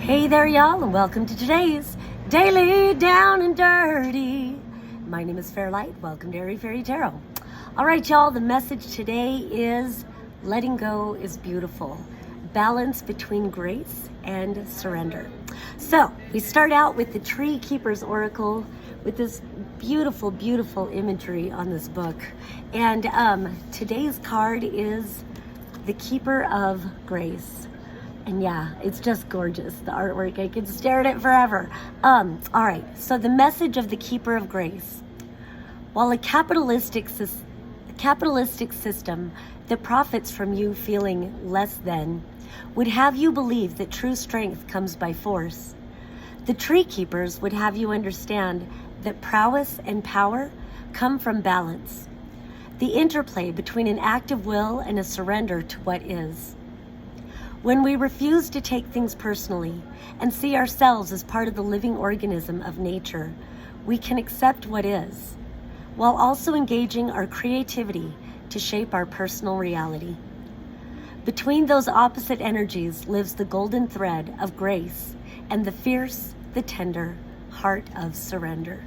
Hey there, y'all, and welcome to today's Daily Down and Dirty. My name is Fairlight. Welcome to Airy Fairy Tarot. All right, y'all, the message today is letting go is beautiful. Balance between grace and surrender. So we start out with the Tree Keeper's Oracle with this beautiful, beautiful imagery on this book. And today's card is the Keeper of Grace. And yeah, it's just gorgeous, the artwork. I could stare at it forever. All right, so the message of the Keeper of Grace. While a capitalistic system that profits from you feeling less than would have you believe that true strength comes by force, the Tree Keepers would have you understand that prowess and power come from balance, the interplay between an active will and a surrender to what is. When we refuse to take things personally and see ourselves as part of the living organism of nature, we can accept what is, while also engaging our creativity to shape our personal reality. Between those opposite energies lives the golden thread of grace and the fierce, the tender heart of surrender.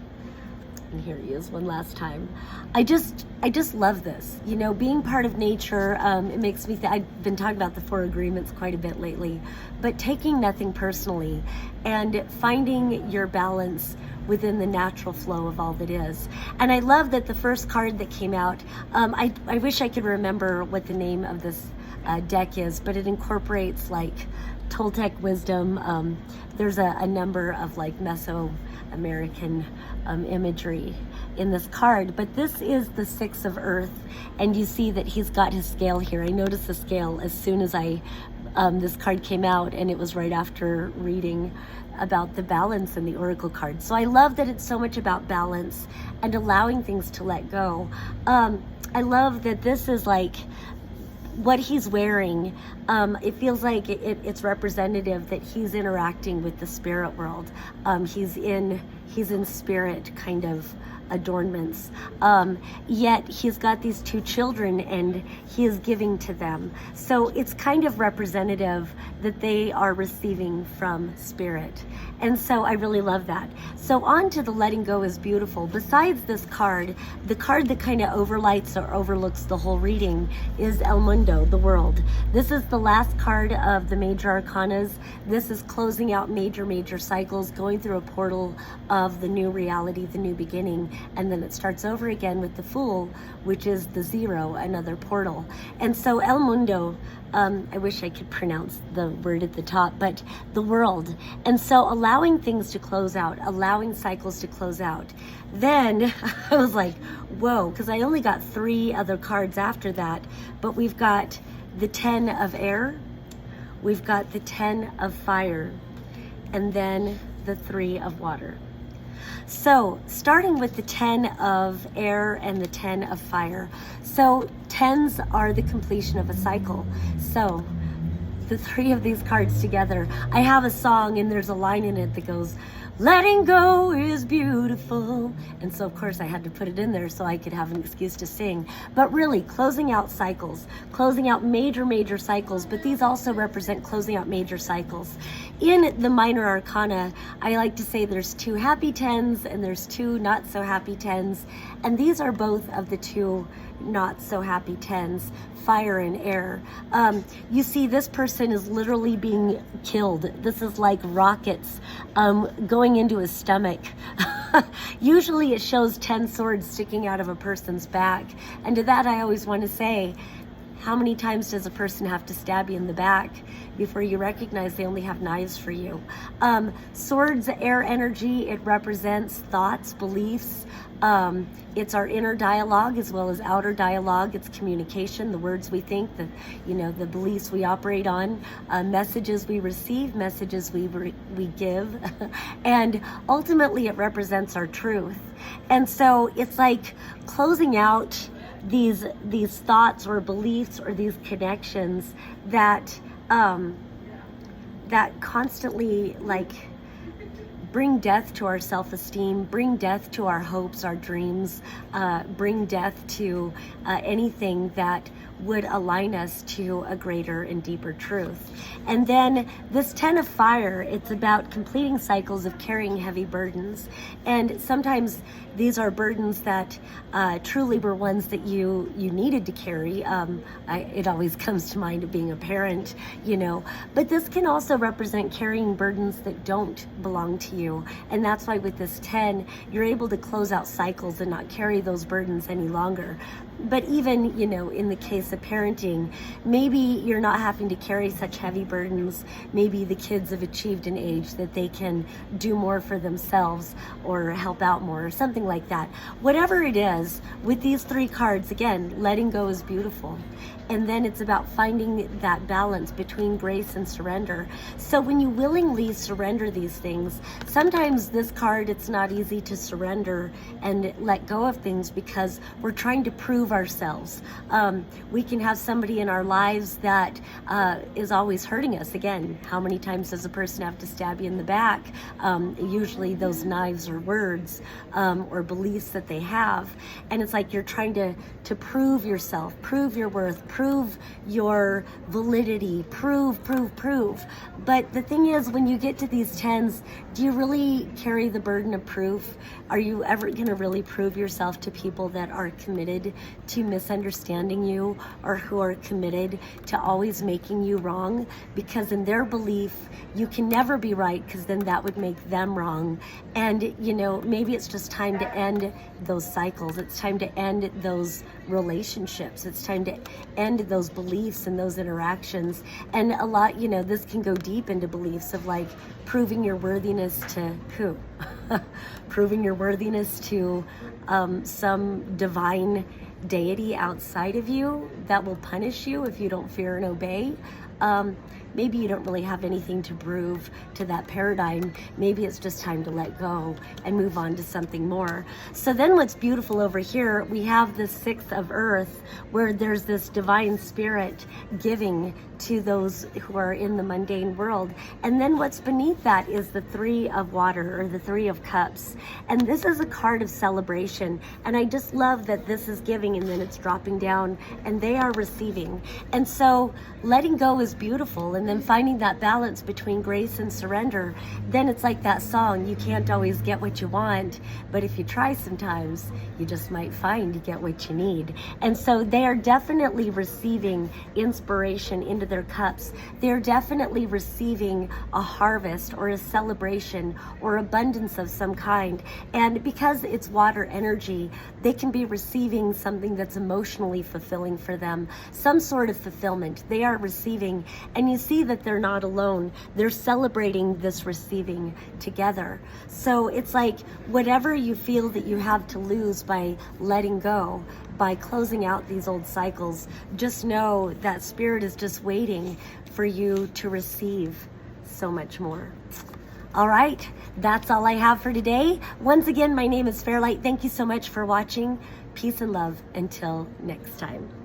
And here he is one last time. I just love this. You know, being part of nature, it makes me I've been talking about the 4 agreements quite a bit lately, but taking nothing personally and finding your balance within the natural flow of all that is. And I love that the first card that came out, I wish I could remember what the name of this deck is, but it incorporates like Toltec wisdom. There's a number of like Mesoamerican imagery in this card, but this is the 6 of Earth, and you see that he's got his scale here. I noticed the scale as soon as this card came out, and it was right after reading about the balance in the Oracle card. So I love that it's so much about balance and allowing things to let go. I love that this is like what he's wearing. It feels like it's representative that he's interacting with the spirit world. He's in spirit kind of adornments, yet he's got these 2 children and he is giving to them. So it's kind of representative that they are receiving from spirit. And so I really love that. So on to the letting go is beautiful. Besides this card, the card that kind of overlights or overlooks the whole reading is El Mundo, the world. This is the last card of the major arcanas. This is closing out major cycles, going through a portal of the new reality, the new beginning. And then it starts over again with the Fool, which is the 0, another portal. And so El Mundo, I wish I could pronounce the word at the top, but the world. And so allowing things to close out, allowing cycles to close out. Then I was like, whoa, because I only got 3 other cards after that, but we've got the 10 of air, we've got the 10 of fire, and then the 3 of water. So starting with the 10 of air and the 10 of fire. So 10s are the completion of a cycle. So the 3 of these cards together, I have a song and there's a line in it that goes, letting go is beautiful. And so of course I had to put it in there so I could have an excuse to sing. But really closing out cycles, closing out major cycles, but these also represent closing out major cycles. In the minor arcana, I like to say there's 2 happy 10s and there's 2 not so happy 10s. And these are both of the 2 not so happy 10s, fire and air. You see this person is literally being killed. This is like rockets going into his stomach. Usually it shows 10 swords sticking out of a person's back. And to that I always want to say, how many times does a person have to stab you in the back before you recognize they only have knives for you? Swords, air energy, it represents thoughts, beliefs. It's our inner dialogue as well as outer dialogue. It's communication, the words we think, the beliefs we operate on, messages we receive, messages we give, and ultimately it represents our truth. And so it's like closing out these thoughts or beliefs or these connections that constantly like bring death to our self-esteem, bring death to our hopes, our dreams, bring death to anything that would align us to a greater and deeper truth. And then this 10 of fire, it's about completing cycles of carrying heavy burdens. And sometimes these are burdens that truly were ones that you needed to carry. It always comes to mind of being a parent, you know, but this can also represent carrying burdens that don't belong to you. And that's why with this 10, you're able to close out cycles and not carry those burdens any longer. But even, you know, in the case of parenting, maybe you're not having to carry such heavy burdens. Maybe the kids have achieved an age that they can do more for themselves or help out more or something like that. Whatever it is, with these 3 cards, again, letting go is beautiful. And then it's about finding that balance between grace and surrender. So when you willingly surrender these things, sometimes this card, it's not easy to surrender and let go of things because we're trying to prove ourselves. We can have somebody in our lives that is always hurting us. Again, how many times does a person have to stab you in the back? Usually those knives are words or beliefs that they have. And it's like you're trying to prove yourself, prove your worth, prove your validity, prove. But the thing is, when you get to these 10s, do you really carry the burden of proof? Are you ever going to really prove yourself to people that are committed to misunderstanding you or who are committed to always making you wrong? Because in their belief, you can never be right because then that would make them wrong. And, you know, maybe it's just time to end those cycles. It's time to end those relationships. It's time to end those beliefs and those interactions. And a lot, you know, this can go deep into beliefs of like proving your worthiness to who? Proving your worthiness to some divine deity outside of you that will punish you if you don't fear and obey. Maybe you don't really have anything to prove to that paradigm. Maybe it's just time to let go and move on to something more. So then what's beautiful over here, we have the 6 of earth where there's this divine spirit giving to those who are in the mundane world. And then what's beneath that is the 3 of water, or the 3 of cups. And this is a card of celebration. And I just love that this is giving and then it's dropping down and they are receiving. And so letting go is beautiful. And then finding that balance between grace and surrender, then it's like that song, you can't always get what you want, but if you try sometimes, you just might find you get what you need. And so they are definitely receiving inspiration into their cups. They're definitely receiving a harvest or a celebration or abundance of some kind. And because it's water energy, they can be receiving something that's emotionally fulfilling for them, some sort of fulfillment. They are receiving, and you see that they're not alone. They're celebrating this receiving together. So it's like whatever you feel that you have to lose by letting go, by closing out these old cycles, just know that spirit is just waiting for you to receive so much more. All right, that's all I have for today. Once again, my name is Fairlight. Thank you so much for watching. Peace and love until next time.